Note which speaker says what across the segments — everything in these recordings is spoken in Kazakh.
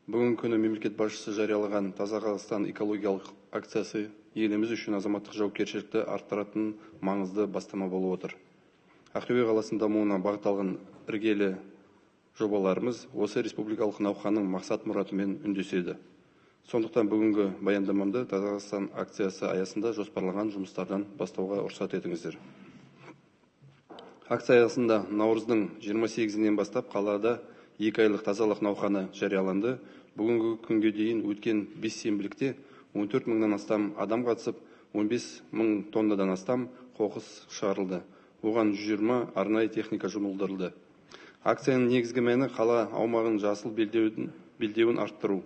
Speaker 1: Бүгін күні мемлекет басшысы жариялаған Таза Қазақстан экологиялық акциясы еліміз үшін азаматтық жауапкершілікті арттыратын маңызды бастама болып отыр. Ақтөбе қаласының дамуына бағытталған іргелі жобаларымыз осы республикалық науқанның мақсат мұратымен үндеседі. Сондықтан бүгінгі баяндамамды Таза Қазақстан акциясы аясында жоспарлаған жұмыстардан бастауға рұқсат етіңіздер. Акция аясында наурыздың 28-нен бастап қалада 2 айлық тазалық науқаны жарияланды. Бүгінгі күнге дейін өткен 5 сенбілікте 14 мыңнан астам адам қатысып, 15 мың тоннадан астам қоқыс шығарылды. Оған 120 арнайы техника жұмылдырылды. Акцияның негізгі мәні қала аумағын жасыл белдеуін арттыру.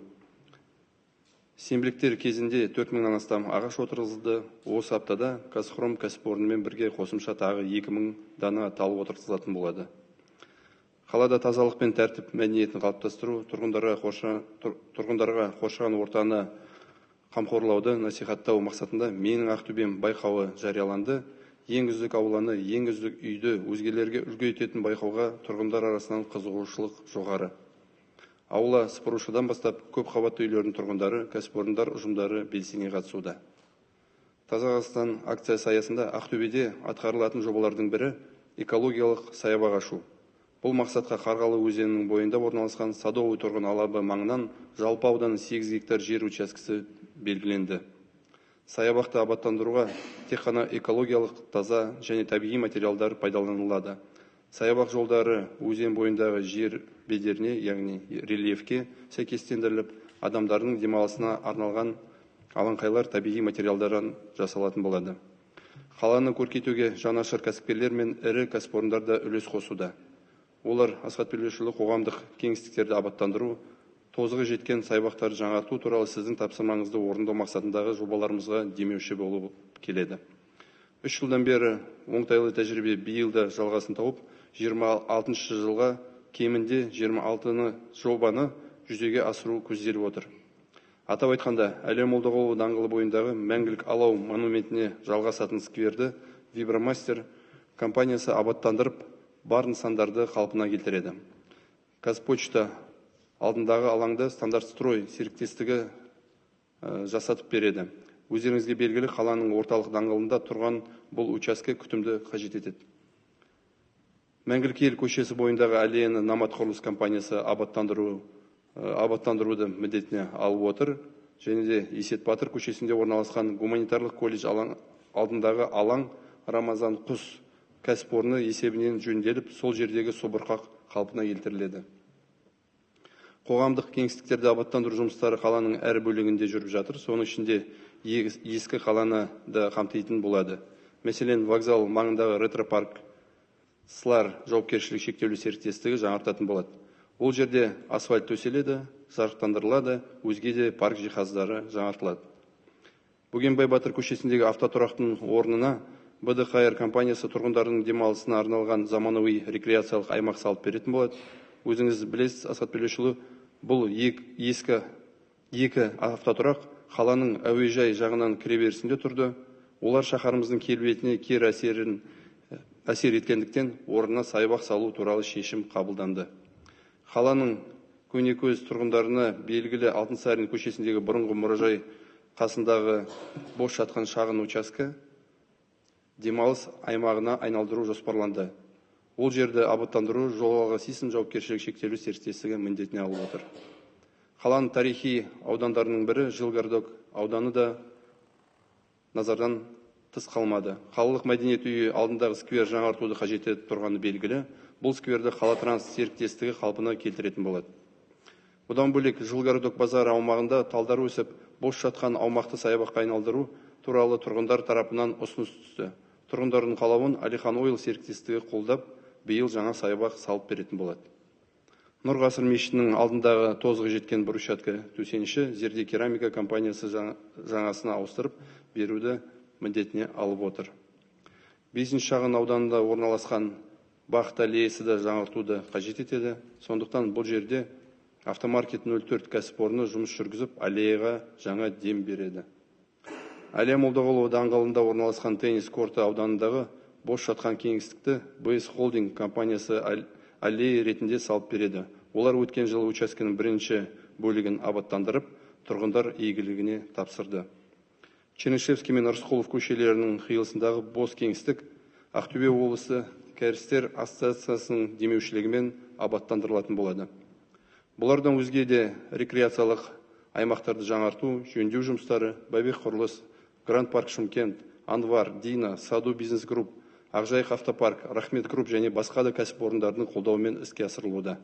Speaker 1: Сенбіліктер кезінде 4 мыңнан астам ағаш отырғызылды. Осы аптада Қазхром кәсіпорнымен бірге қосымша тағы 2 мың дана тал отырғызылатын болады. Қалада тазалық пен тәртіп мәдениетін қалыптастыру, тұрғындарға қоршаған ортаны қамқорлауды насихаттау мақсатында Менің Ақтөбем байқауы жарияланды. Ең үздік ауланы, ең үздік үйді өзгелерге үлгі ететін байқауға тұрғындар арасынан қызығушылық жоғары. Аула сыпырушыдан бастап көп қабатты үйлердің тұрғындары, кәсіпорындар ұжымдары белсене қатысуда. Таза Қазақстан акциясы аясында Ақтөбеде атқарылатын жобалардың бірі экологиялық саябақ ашу. Бұл мақсатқа Қарғалы өзенінің бойында орналасқан Садовый тұрғын алабы маңынан жалпы ауданы 8 гектар жер учаскесі белгіленді. Саябақты абаттандыруға тек қана экологиялық таза және табиғи материалдар пайдаланылады. Саябақ жолдары өзен бойындағы жер бедеріне, яғни рельефке сәйкестендіріліп, адамдардың демалысына арналған алаңқайлар табиғи материалдардан жасалатын болады. Қаланы көркейтуге жанашыр кәсіпкерлер мен ірі кәсіпорындар да үлес қосуда. Олар асхат пелешұлы қоғамдық кеңістіктерді абаттандыру, тозығы жеткен саябақтарды жаңарту туралы сіздің тапсырмаңызды орындау мақсатындағы жобаларымызға демеуші болып келеді. 3 жылдан бері оңтайлы тәжірибе биылда жалғасын тауып, 26 жылға кемінде 26 жобаны жүзеге асыру көзделіп отыр. Атап айтқанда, Әлия Молдағұлова даңғылы бойындағы Мәңгілік алау монументіне жалғасатын скверді Вибромастер компаниясы абаттандырып, бар нысандарды қалпына келтіреді. Қазпочта алдындағы алаңда Стандарт-строй серіктестігі жасатып береді. Өздеріңізге белгілі, қаланың орталық даңғылында тұрған бұл участке күтімді қажет етеді. Мәңгілік ел көшесі бойындағы Алияны Намат құрылыс компаниясы абаттандыруды міндетіне алып отыр. Және де Есет Батыр көшесінде орналасқан гуманитарлық колледж алдындағы алаң Рамазан құс кәсіпорны есебінен жөнделіп, сол жердегі собырқақ қалпына келтіріледі. Қоғамдық кеңістіктерді абаттандыру жұмыстары қаланың әр бөлігінде жүріп жатыр. Соның ішінде ескі қаланы да қамтитын болады. Мәселен, вокзал маңындағы ретропарк Слар жауапкершілік шектеулі серіктестігі жаңартатын болады. Ол жерде асфальт төселеді, жарықтандырылады, өзге де парк жиһаздары жаңартылады. Бөгенбай Батыр көшесіндегі автотұрақтың орнына БДХР компаниясы тұрғындардың демалысына арналған заманауи рекреациялық аймақ салып беретін болады. Өзіңіз білесіз, Асхат Пелешұлы, бұл екі автотұрақ қаланың әуежай жағынан кіреберісінде тұрды. Олар шаһарымыздың келбетіне кері әсер еткендіктен орнына саябақ салу туралы шешім қабылданды. Қаланың көнекөз тұрғындарына белгілі Алтынсарин көшесіндегі бұрынғы мұражай қасындағы бос жатқан шағын участке демалыс аймағына айналдыру жоспарланды. Ол жерді абаттандыру жолға сисім жауапкершілік шектеулі серіктестігі міндетіне алып отыр. Қаланың тарихи аудандарының бірі Жылгардок ауданы да назардан тыс қалмады. Қалалық мәдениет үйі алдындағы сквер жаңартуды қажет етіп тұрғаны белгілі. Бұл скверді Қала Транс серіктестігі қалпына келтіретін болады. Бұдан бөлек Жылгардок базары аумағында талдар өсіп, бос жатқан аумақты саябаққа айналдыру туралы тұрғындар тарапынан ұсыныс түсті. Тұрғындардың қалауын Алихан Ойл серіктестігі қолдап, биыл жаңа саябақ салып беретін болады. Нұр ғасыр мешітінің алдындағы тозығы жеткен брусчатка төсеніші Зерде керамика компаниясы жаңасына ауыстырып беруді міндетіне алып отыр. 5 шағын ауданында орналасқан Бақыт аллеясы да жаңартуды қажет етеді. Сондықтан бұл жерде автомаркет 04 кәсіпорны жұмыс жүргізіп, аллеяға жаңа дем береді. Әлия Молдағұлова даңғылында орналасқан теннис корты ауданындағы бос жатқан кеңістікті БС Холдинг компаниясы аллея ретінде салып береді. Олар өткен жылы учаскенің бірінші бөлігін абаттандырып, тұрғындар игілігіне тапсырды. Чернышевский мен Рысқұлов көшелерінің қиылысындағы бос кеңістік Ақтөбе облысы кәрістер ассоциациясының демеушілігімен абаттандырылатын болады. Бұлардан өзге де рекреациялық аймақтарды жаңарту, жөндеу жұмыстары, Бәйбек құрылыс, Гранд парк Шымкент, Анвар, Дина, Саду бизнес групп, Ақжайық автопарк, Рахмет групп және басқа да кәсіпорындардың қолдауымен іске асырылуда.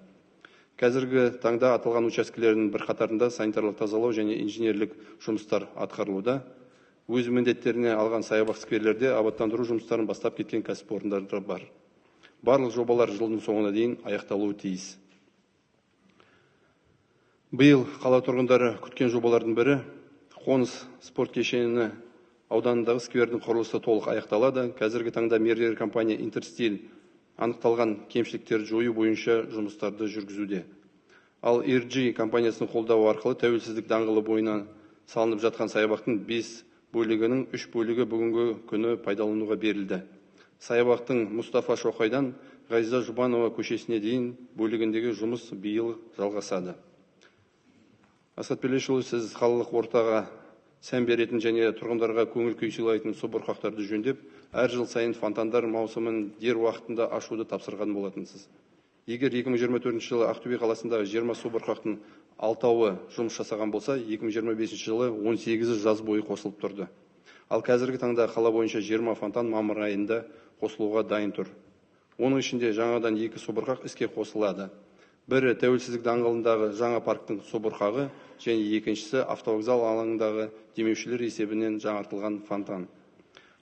Speaker 1: Қазіргі таңда аталған учаскелердің бірқатарында санитарлық тазалау және инженерлік жұмыстар атқарылуда. Өз міндеттеріне алған саябақ скверлерде абаттандыру жұмыстарын бастап кеткен кәсіпорындар бар. Барлық жобалар жылдың соңына дейін аяқталуы тиіс. Биыл қала тұрғындары күткен жобалардың бірі қоныс спорт кешені ауданындағы сквердің құрылысы толық аяқталады. Қазіргі таңда мердігер компания Интерстиль анықталған кемшіліктерді жою бойынша жұмыстарды жүргізуде. Ал RG компаниясының қолдауы арқылы Тәуелсіздік даңғылы бойына салынып жатқан саябақтың 5 бөлігінің 3 бөлігі бүгінгі күні пайдалануға берілді. Саябақтың Мұстафа Шоқайдан Ғазиза Жұбанова көшесіне дейін бөлігіндегі жұмыс биыл жалғасады. Асхат Төлешұлы, сіз қалалық ортаға сән беретін және тұрғындарға көңіл күй сыйлайтын су бұрқақтарды жөндеп, әр жыл сайын фонтандар маусымын дер уақытында ашуды тапсырған болатынсыз. Егер 2024 жылы Ақтөбе қаласындағы 20 су бұрқақтың 6-ы жұмыс жасаған болса, 2025 жылы 18-і жаз бойы қосылып тұрды. Ал қазіргі таңда қала бойынша 20 фонтан мамыр айында қосылуға дайын тұр. Оның ішінде жаңадан 2 су бұрқақ іске қосылады. Бірі Тәуелсіздік даңғылындағы жаңа парктың су бұрқағы және екіншісі автовокзал алаңындағы демеушілер есебінен жаңартылған фонтан.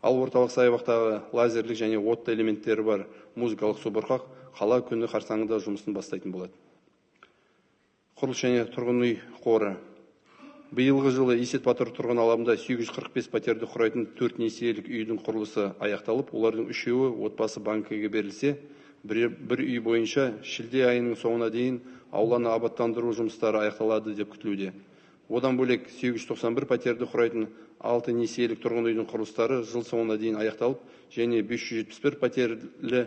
Speaker 1: Ал орталық саябақтағы лазерлік және отты элементтері бар музыкалық су бұрқақ қала күні қарсаңында жұмысын бастайтын болады. Құрылыс және тұрғын үй қоры. Биылғы жылы Есет Батыр тұрғын алабында 845 пәтерді құрайтын 4 несиелік үйдің құрылысы аяқталып, олардың 3-еуі отбасы банкіге берілсе, бір үй бойынша шілде айының соңына дейін ауланы абаттандыру жұмыстары аяқталады деп күтілуде. Одан бөлек 891 пәтерді құрайтын 6 несиелік тұрғын үйдің құрылыстары жыл соңына дейін аяқталып, және 571 пәтерлі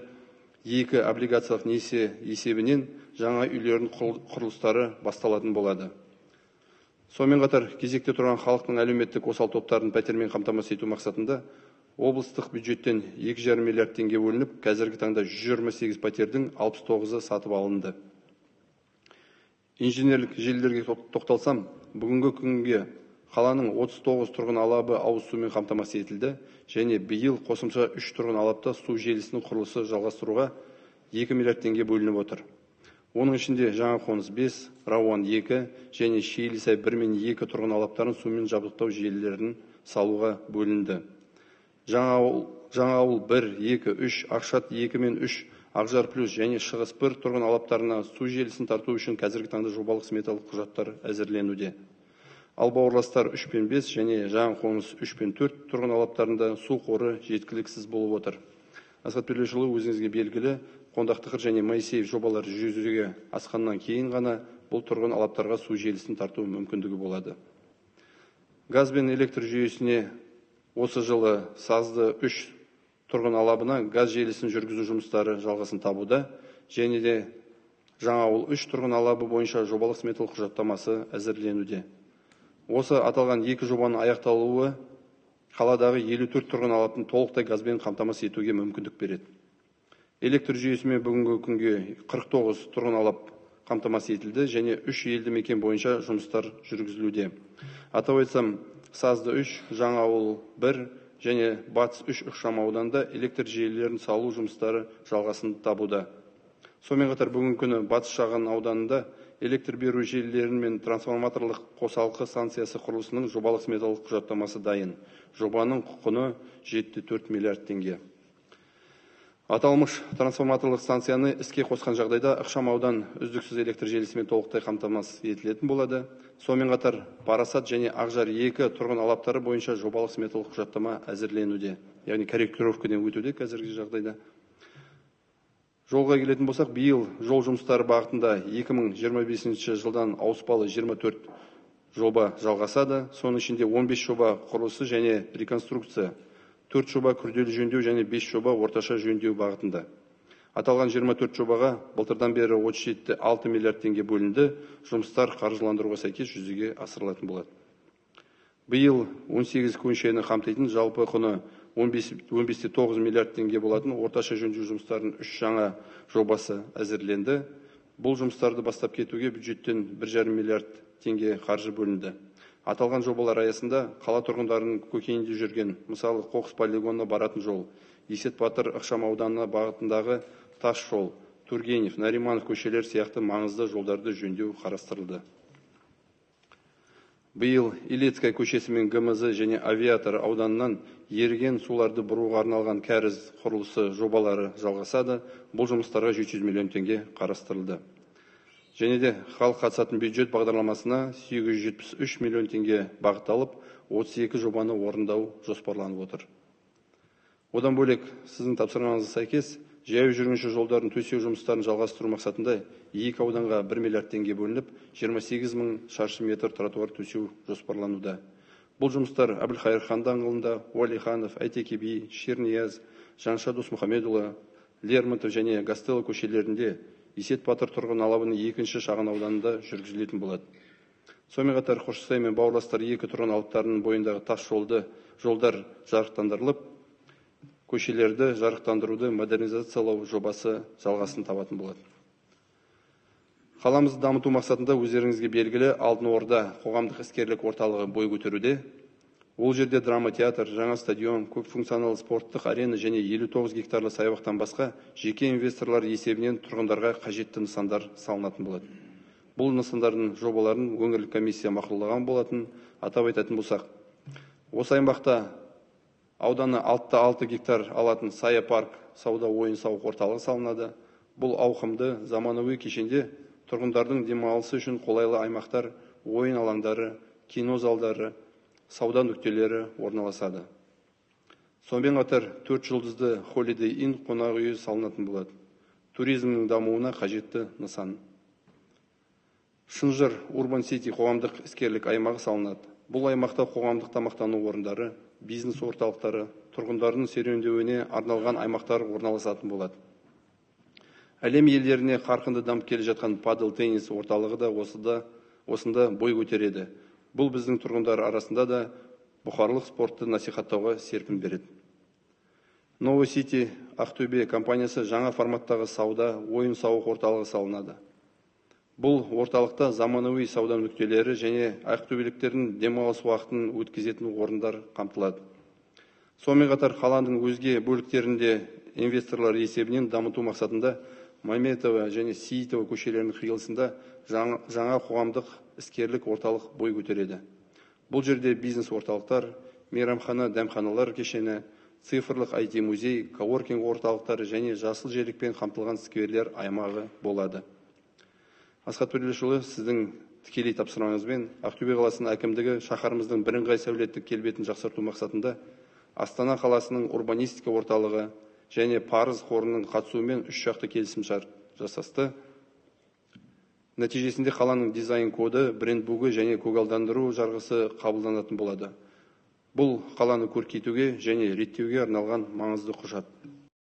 Speaker 1: 2 облигациялық несие есебінен жаңа үйлердің құрылыстары басталатын болады. Сонымен қатар кезекте тұрған халықтың әлеуметтік осал топтарын пәтермен қамтамасыз ету мақсатында облыстық бюджеттен 2,5 миллиард теңге бөлініп, қазіргі таңда 128 пәтердің 69-ы сатып алынды. Инженерлік желілерге тоқталсам, бүгінгі күнге қаланың 39 тұрғын алабы ауыз сумен қамтамасыз етілді, және биыл қосымша 3 тұрғын алапта су желісінің құрылысы жалғастыруға 2 миллиард теңге бөлініп отыр. Оның ішінде жаңа қоныс 5, Рауан 2 және Шиелісай 1 мен 2 тұрғын алаптарын сумен жабдықтау желілерін салуға бөлінді. Жаңа ауыл 1, 2, 3, Ақшат 2 мен 3, Ақжар плюс және Шығыс 1 тұрғын алаптарына су желісін тарту үшін қазіргі таңда жобалық сметалық құжаттар әзірленуде. Ал бауырластар 3 пен 5 және жаңа қоныс 3 пен 4 тұрғын алаптарында су қоры жеткіліксіз болып отыр. Асхат Төлешұлы, өзіңізге белгілі, Қондақтықыр және Моисеев жобалар жүзеге асқаннан кейін ғана бұл тұрғын алаптарға су желісін тарту мүмкіндігі болады. Газ бен электр жүйесіне осы жылы Сазды 3 тұрғын алабына газ желісін жүргізу жұмыстары жалғасын табуда, және де жаңа ауыл 3 тұрғын алабы бойынша жобалық сметалық құжаттамасы әзірленуде. Осы аталған 2 жобаның аяқталуы қаладағы 54 тұрғын алаптың толықтай газбен қамтамасыз етуге мүмкіндік береді. Электр жүйесімен бүгінгі күнге 49 тұрғын алап қамтамасыз етілді, және 3 елді мекен бойынша жұмыстар жүргізілуде. Атап айтсам, Сазды 3, жаңа ауыл 1 және Батыс 3 ықшам ауданында электр желілерін салу жұмыстары жалғасын табуда. Сонымен қатар бүгінгі күні Батыс шағын ауданында электр беру желілерін мен трансформаторлық қосалқы станциясы құрылысының жобалық сметалық құжаттамасы дайын. Жобаның құны 74 миллиард теңге. Аталмыш трансформаторлық станцияны іске қосқан жағдайда ықшам аудан үздіксіз электр желісімен толықтай қамтамасыз етілетін болады. Сонымен қатар Парасат және Ақжар 2 тұрғын алаптары бойынша жобалық сметалық құжаттама әзірленуде, яғни корректировкадан өтуде қазіргі жағдайда. Жолға келетін болсақ, биыл жол жұмыстары бағытында 2025 жылдан ауыспалы 24 жоба жалғасады. Соның ішінде 15 жоба құрылысы және реконструкция, 4 жоба күрделі жөндеу және 5 жоба орташа жөндеу бағытында. Аталған 24 жобаға былтырдан бері 37,6 миллиард теңге бөлінді, жұмыстар қаржыландыруға сәйкес жүзеге асырылатын болады. Биыл 18 көшені қамтитын жалпы құны 15,9 миллиард теңге болатын орташа жөндеу жұмыстарының 3 жаңа жобасы әзірленді. Бұл жұмыстарды бастап кетуге бюджеттен 1,5 миллиард теңге қаржы бөлінді. Аталған жобалар аясында қала тұрғындарының көкейінде жүрген, мысалы, Қоқыс полигонына баратын жол, Есет Батыр ықшам ауданына бағытындағы тас жол, Тургенев, Нариманов көшелер сияқты маңызды жолдарды жөндеу қарастырылды. Биыл Илецкая көшесі мен ГМЗ және Авиатор ауданынан еріген суларды бұруға арналған кәріз құрылысы жобалары жалғасады. Бұл жұмыстарға 700 миллион теңге қарастырылды. Және де халық қатысатын бюджет бағдарламасына 873 миллион теңге бағытталып, 32 жобаны орындау жоспарланып отыр. Одан бөлек, сіздің тапсырмаңызға сәйкес, жаяу жүргінші жолдарын төсеу жұмыстарын жалғастыру мақсатында 2 ауданға 1 миллиард теңге бөлініп, 28 мың шаршы метр тротуар төсеу жоспарлануда. Бұл жұмыстар Әбілқайыр хан даңғылында, Уәлиханов, Әйтеке би, Шернияз, Жанша Досмұхамедұлы, Лермонтов және Гастелло көшелерінде, Есет Батыр тұрғын алабының 2-ші шағын ауданында жүргізілетін болады. Сонымен қатар Қошсай мен бауырластар 2 тұрғын алаптарының бойындағы тас жолдар жарықтандырылып, көшелерді жарықтандыруды модернизациялау жобасы жалғасын табатын болады. Қаламызды дамыту мақсатында өздеріңізге белгілі Алтын Орда қоғамдық іскерлік орталығы бой көтеруде. Ол жерде драма театр, жаңа стадион, көп функционалы спорттық арена және 59 гектарлы саябақтан басқа жеке инвесторлар есебінен тұрғындарға қажетті нысандар салынатын болады. Бұл нысандардың жобаларын өңірлік комиссия мақұлдаған болатын. Атап айтатын болсақ, осы аймақта ауданы 6 гектар алатын Сая парк сауда ойын-сауық орталығы салынады. Бұл ауқымды заманауи кешенде тұрғындардың демалысы үшін қолайлы аймақтар, ойын алаңдары, кино залдары, сауда нүктелері орналасады. Сонымен қатар 4 жұлдызды Holiday Inn қонақ үйі салынатын болады. Туризмнің дамуына қажетті нысан. Шынжыр Urban City қоғамдық іскерлік аймағы салынады. Бұл аймақта қоғамдық тамақтану орындары, бизнес орталықтары, тұрғындардың серуендеуіне арналған аймақтар орналасатын болады. Әлем елдеріне қарқынды дамып келе жатқан падел теннис орталығы да осында бой көтереді. Бұл біздің тұрғындар арасында да бұқаралық спортты насихаттауға серпін береді. Новый City Ақтөбе компаниясы жаңа форматтағы сауда, ойын-сауық орталығы салынады. Бұл орталықта заманауи сауда нүктелері және ақтөбеліктердің демалыс уақытын өткізетін орындар қамтылады. Сонымен қатар қаланың өзге бөліктерінде инвесторлар есебінен дамыту мақсатында Мәметова және Сейітова көшелерінің қиылысында жаңа қоғамдық іскерлік орталық бой көтереді. Бұл жерде бизнес орталықтар, мейрамхана, дәмханалар кешені, цифрлық IT музей, коворкинг орталықтары және жасыл желекпен қамтылған скверлер аймағы болады. Асхат Төлешұлы, сіздің тікелей тапсырмаңызбен Ақтөбе қаласының әкімдігі шаһарымыздың бірыңғай сәулеттік келбетін жақсарту мақсатында Астана қаласының урбанистика орталығы және Парыз қорының қатысуымен 3 жақты келісімшарт жасасты. Нәтижесінде қаланың дизайн коды, брендбугі және көгалдандыру жарғысы қабылданатын болады. Бұл қаланы көркейтуге және реттеуге арналған маңызды құжат.